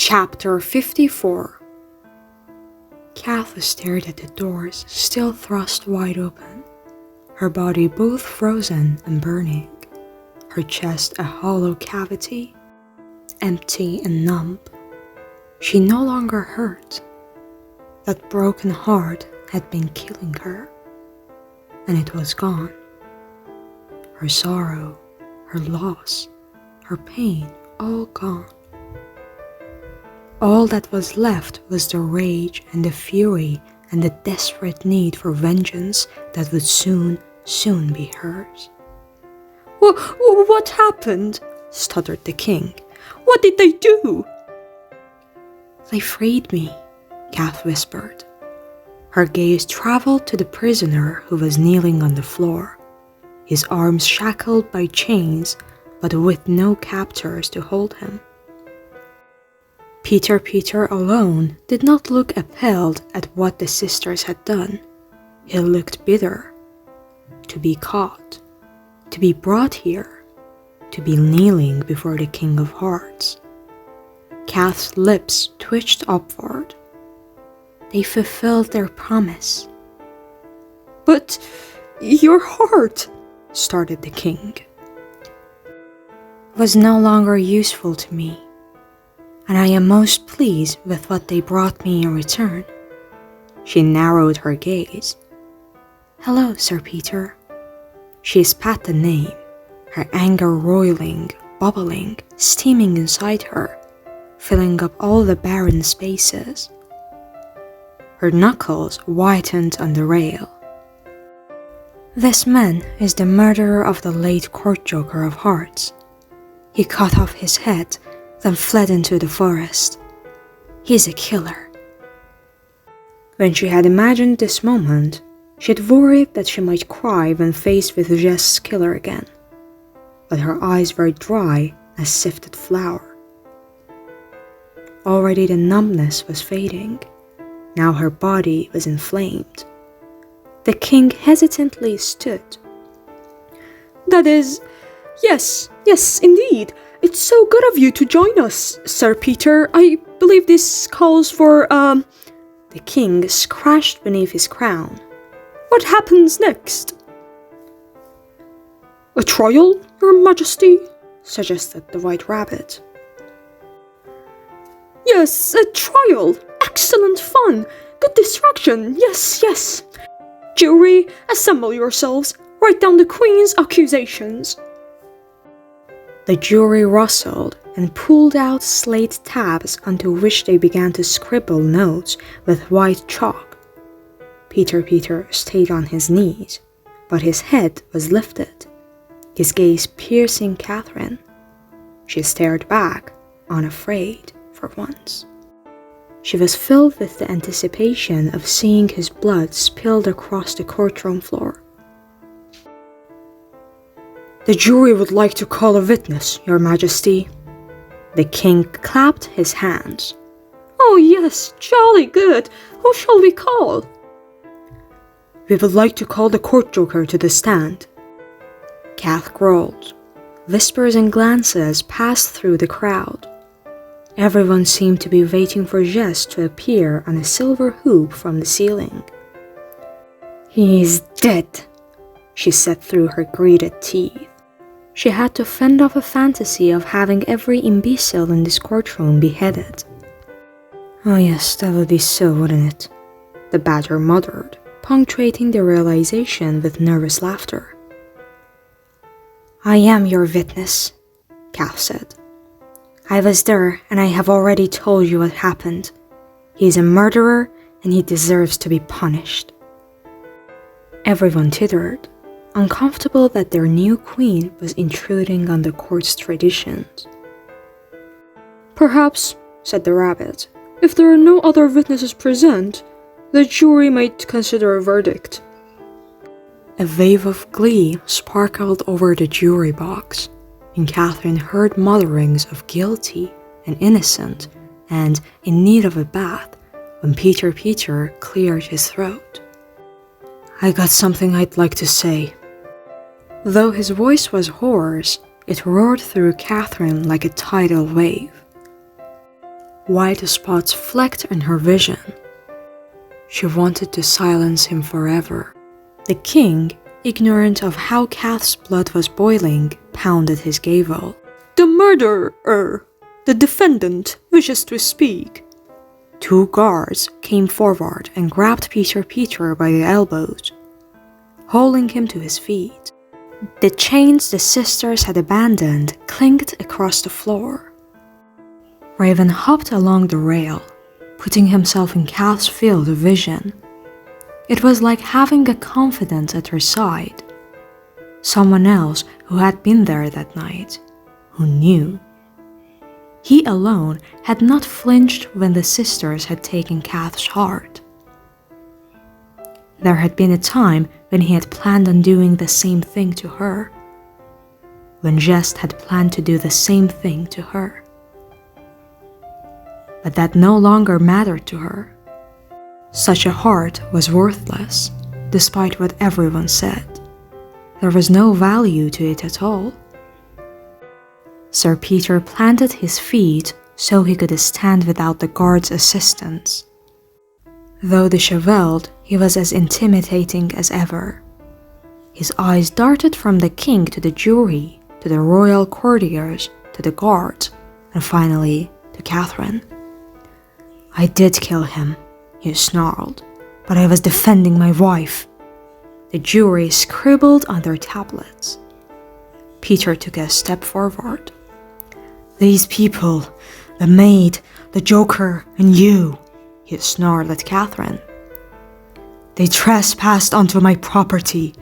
Chapter 54. Kath stared at the doors, still thrust wide open, her body both frozen and burning, her chest a hollow cavity, empty and numb. She no longer hurt. That broken heart had been killing her, and it was gone. Her sorrow, her loss, her pain, all gone. All that was left was the rage and the fury and the desperate need for vengeance that would soon be hers. What happened? Stuttered the king. What did they do? They freed me, Kath whispered. Her gaze traveled to the prisoner who was kneeling on the floor, his arms shackled by chains, but with no captors to hold him. Peter alone did not look appalled at what the sisters had done. He looked bitter. To be caught, to be brought here, to be kneeling before the King of Hearts. Kath's lips twitched upward. They fulfilled their promise. But your heart, started the king, was no longer useful to me, and I am most pleased with what they brought me in return. She narrowed her gaze. Hello, Sir Peter. She spat the name, her anger roiling, bubbling, steaming inside her, filling up all the barren spaces. Her knuckles whitened on the rail. This man is the murderer of the late court joker of hearts. He cut off his head, then fled into the forest. He's a killer. When she had imagined this moment, she had worried that she might cry when faced with Jess's killer again. But her eyes were dry as sifted flour. Already the numbness was fading. Now her body was inflamed. The king hesitantly stood. That is, yes, indeed. It's so good of you to join us, Sir Peter. I believe this calls for, The king scratched beneath his crown. What happens next? A trial, Your Majesty? Suggested the White Rabbit. Yes, a trial. Excellent fun. Good distraction. Yes. Jury, assemble yourselves. Write down the Queen's accusations. The jury rustled and pulled out slate tabs onto which they began to scribble notes with white chalk. Peter stayed on his knees, but his head was lifted, his gaze piercing Catherine. She stared back, unafraid for once. She was filled with the anticipation of seeing his blood spilled across the courtroom floor. The jury would like to call a witness, Your Majesty. The king clapped his hands. Oh yes, jolly good. Who shall we call? We would like to call the court joker to the stand. Kath growled. Whispers and glances passed through the crowd. Everyone seemed to be waiting for Jess to appear on a silver hoop from the ceiling. He is dead, she said through her gritted teeth. She had to fend off a fantasy of having every imbecile in this courtroom beheaded. Oh yes, that would be so, wouldn't it? The badger muttered, punctuating the realization with nervous laughter. I am your witness, Kath said. I was there, and I have already told you what happened. He is a murderer, and he deserves to be punished. Everyone tittered, uncomfortable that their new queen was intruding on the court's traditions. Perhaps, said the rabbit, if there are no other witnesses present, the jury might consider a verdict. A wave of glee sparkled over the jury box, and Catherine heard mutterings of guilty and innocent and in need of a bath when Peter cleared his throat. I got something I'd like to say. Though his voice was hoarse, it roared through Catherine like a tidal wave. White spots flecked in her vision. She wanted to silence him forever. The king, ignorant of how Kath's blood was boiling, pounded his gavel. "The murderer! The defendant wishes to speak." 2 guards came forward and grabbed Peter by the elbows, holding him to his feet. The chains the sisters had abandoned clinked across the floor. Raven hopped along the rail, putting himself in Kath's field of vision. It was like having a confidant at her side, someone else who had been there that night, who knew. He alone had not flinched when the sisters had taken Kath's heart. There had been a time when he had planned on doing the same thing to her, when Jest had planned to do the same thing to her. But that no longer mattered to her. Such a heart was worthless, despite what everyone said. There was no value to it at all. Sir Peter planted his feet so he could stand without the guard's assistance. Though disheveled, he was as intimidating as ever. His eyes darted from the king to the jury, to the royal courtiers, to the guards, and finally to Catherine. "I did kill him," he snarled, "but I was defending my wife." The jury scribbled on their tablets. Peter took a step forward. "These people, the maid, the joker, and you," he snarled at Catherine. "They trespassed onto my property.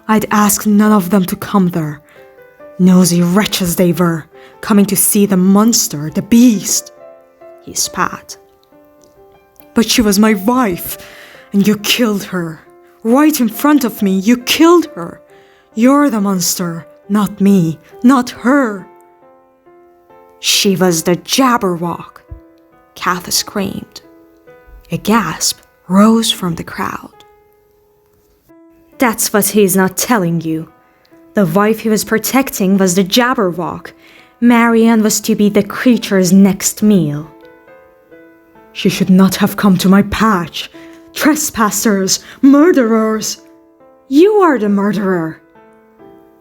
I'd asked none of them to come there. Nosy wretches they were, coming to see the monster, the beast," he spat. "But she was my wife, and you killed her. Right in front of me, you killed her. You're the monster, not me, not her." "She was the Jabberwock," Kath screamed. A gasp rose from the crowd. "That's what he's not telling you. The wife he was protecting was the Jabberwock. Marianne was to be the creature's next meal." "She should not have come to my patch. Trespassers, murderers." "You are the murderer."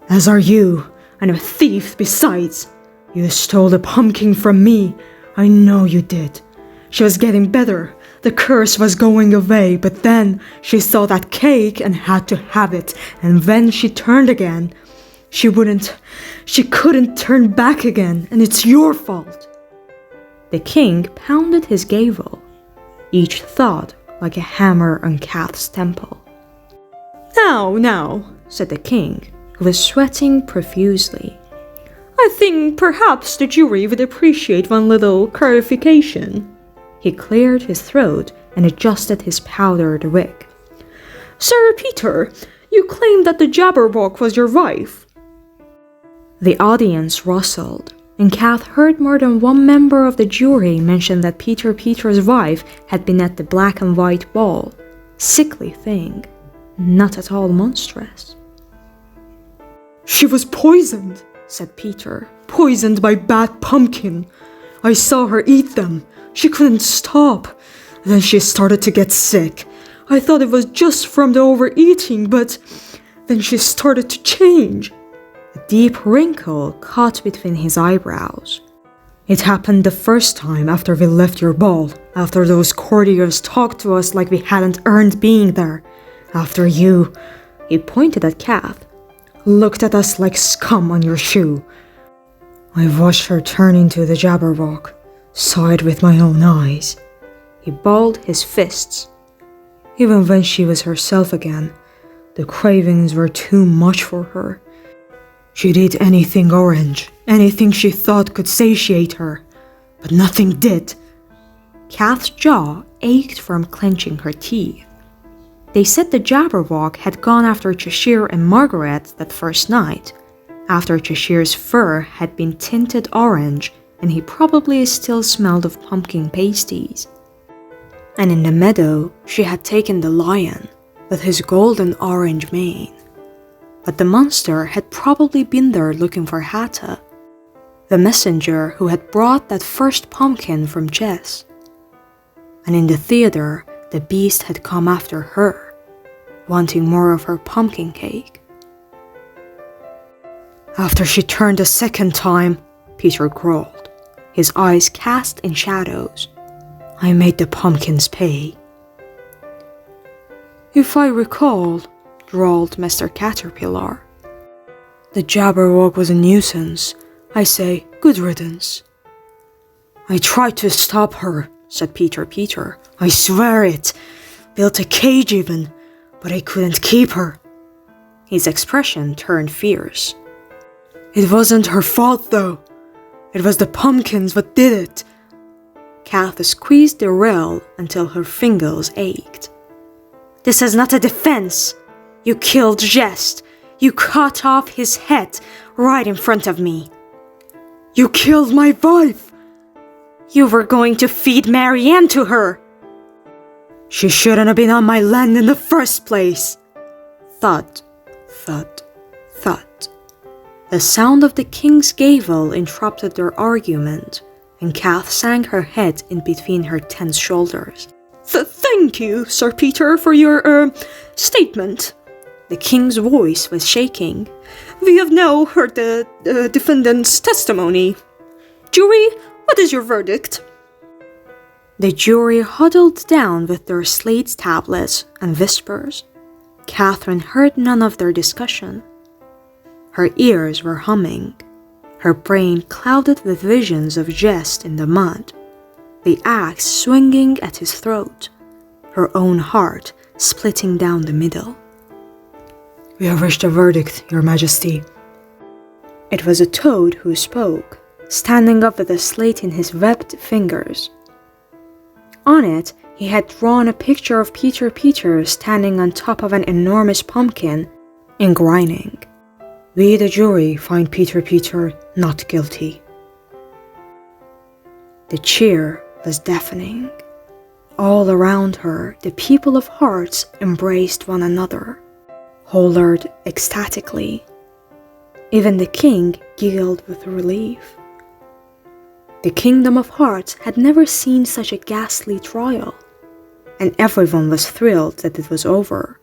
"As are you, and a thief besides. You stole the pumpkin from me. I know you did. She was getting better. The curse was going away, but then she saw that cake and had to have it, and when she turned again, she couldn't turn back again, and it's your fault." The king pounded his gavel, each thought like a hammer on Kath's temple. Now, said the king, who was sweating profusely. "I think perhaps the jury would appreciate one little clarification." He cleared his throat and adjusted his powdered wig. "Sir Peter, you claim that the Jabberwock was your wife." The audience rustled, and Kath heard more than one member of the jury mention that Peter's wife had been at the black and white ball. Sickly thing, not at all monstrous. "She was poisoned," said Peter. "Poisoned by bad pumpkin. I saw her eat them. She couldn't stop. Then she started to get sick. I thought it was just from the overeating, but then she started to change." A deep wrinkle caught between his eyebrows. "It happened the first time after we left your ball, after those courtiers talked to us like we hadn't earned being there. After you," he pointed at Kath, "looked at us like scum on your shoe. I watched her turn into the Jabberwock, saw it with my own eyes." He balled his fists. "Even when she was herself again, the cravings were too much for her. She'd eat anything orange, anything she thought could satiate her, but nothing did." Kath's jaw ached from clenching her teeth. They said the Jabberwock had gone after Cheshire and Margaret that first night, after Cheshire's fur had been tinted orange and he probably still smelled of pumpkin pasties. And in the meadow, she had taken the lion with his golden orange mane. But the monster had probably been there looking for Hatta. the messenger who had brought that first pumpkin from Jess. And in the theater, the beast had come after her, wanting more of her pumpkin cake. After she turned a second time, Peter growled, his eyes cast in shadows, I made the pumpkins pay. If I recall, drawled Mr. Caterpillar, the Jabberwock was a nuisance. I say, good riddance. I tried to stop her, said Peter. I swear it. Built a cage even, but I couldn't keep her. His expression turned fierce. It wasn't her fault, though. It was the pumpkins that did it. Kath squeezed the rail until her fingers ached. This is not a defense. You killed Jest. You cut off his head right in front of me. You killed my wife. You were going to feed Marianne to her. She shouldn't have been on my land in the first place. Thud, thud, thud. The sound of the king's gavel interrupted their argument, and Kath sank her head in between her tense shoulders. Thank you, Sir Peter, for your, statement. The king's voice was shaking. We have now heard the defendant's testimony. Jury, what is your verdict? The jury huddled down with their slate tablets and whispers. Catherine heard none of their discussion. Her ears were humming, her brain clouded with visions of Jest in the mud, the axe swinging at his throat, her own heart splitting down the middle. We have reached a verdict, Your Majesty. It was a toad who spoke, standing up with a slate in his webbed fingers. On it, he had drawn a picture of Peter standing on top of an enormous pumpkin and grinning. We, the jury, find Peter not guilty. The cheer was deafening. All around her, the people of Hearts embraced one another, hollered ecstatically. Even the king giggled with relief. The Kingdom of Hearts had never seen such a ghastly trial, and everyone was thrilled that it was over.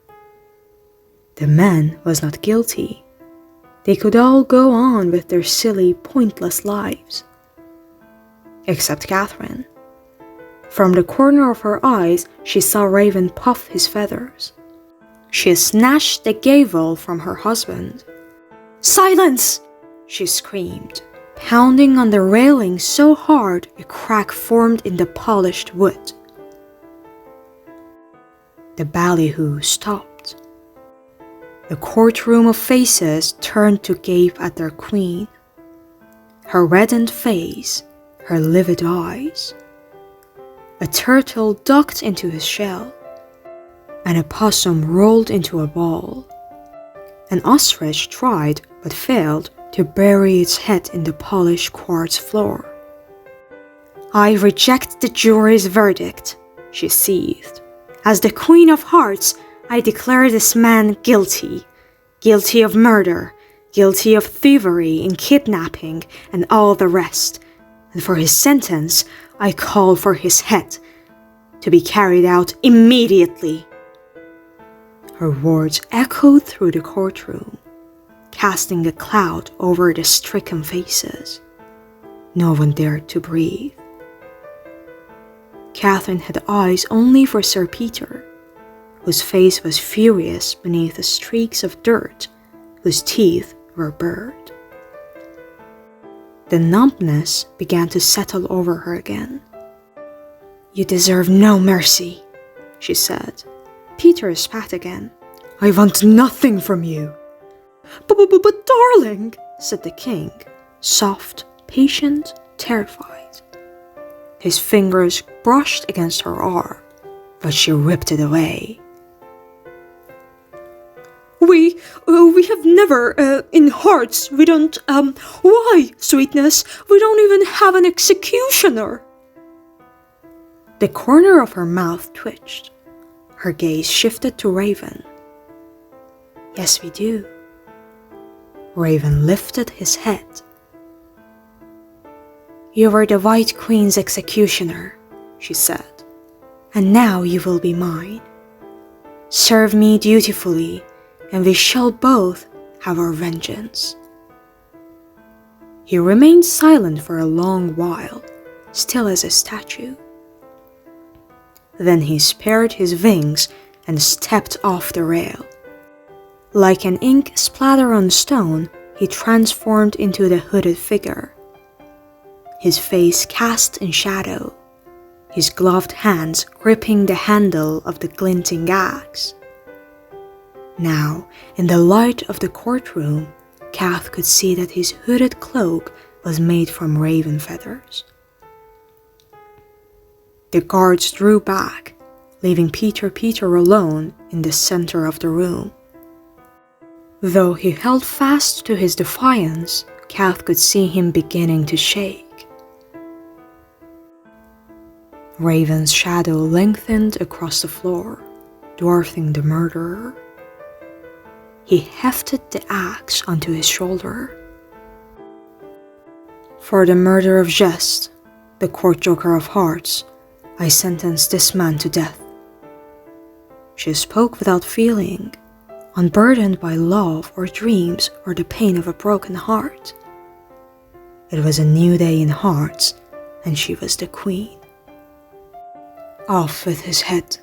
The man was not guilty. They could all go on with their silly, pointless lives. Except Catherine. From the corner of her eyes, she saw Raven puff his feathers. She snatched the gavel from her husband. Silence! She screamed, pounding on the railing so hard a crack formed in the polished wood. The ballyhoo stopped. The courtroom of faces turned to gape at their queen. Her reddened face, her livid eyes. A turtle ducked into his shell. An opossum rolled into a ball. An ostrich tried, but failed, to bury its head in the polished quartz floor. I reject the jury's verdict, she seethed. As the Queen of Hearts, I declare this man guilty. Guilty of murder, guilty of thievery and kidnapping and all the rest. And for his sentence, I call for his head to be carried out immediately. Her words echoed through the courtroom, casting a cloud over the stricken faces. No one dared to breathe. Catherine had eyes only for Sir Peter, whose face was furious beneath the streaks of dirt, whose teeth were bared. The numbness began to settle over her again. You deserve no mercy, she said. Peter spat again. I want nothing from you. But darling, said the king, soft, patient, terrified. His fingers brushed against her arm, but she ripped it away. We have never, in Hearts, we don't, why, sweetness, we don't even have an executioner. The corner of her mouth twitched. Her gaze shifted to Raven. Yes, we do. Raven lifted his head. "You were the White Queen's executioner," she said, "and now you will be mine. Serve me dutifully, and we shall both have our vengeance." He remained silent for a long while, still as a statue. Then he spread his wings and stepped off the rail. Like an ink splatter on stone, he transformed into the hooded figure. His face cast in shadow, his gloved hands gripping the handle of the glinting axe. Now, in the light of the courtroom, Kath could see that his hooded cloak was made from raven feathers. The guards drew back, leaving Peter alone in the center of the room. Though he held fast to his defiance, Kath could see him beginning to shake. Raven's shadow lengthened across the floor, dwarfing the murderer. He hefted the axe onto his shoulder. "For the murder of Geste, the court joker of hearts, I sentence this man to death." She spoke without feeling, unburdened by love or dreams or the pain of a broken heart. It was a new day in hearts, and she was the queen. "Off with his head,"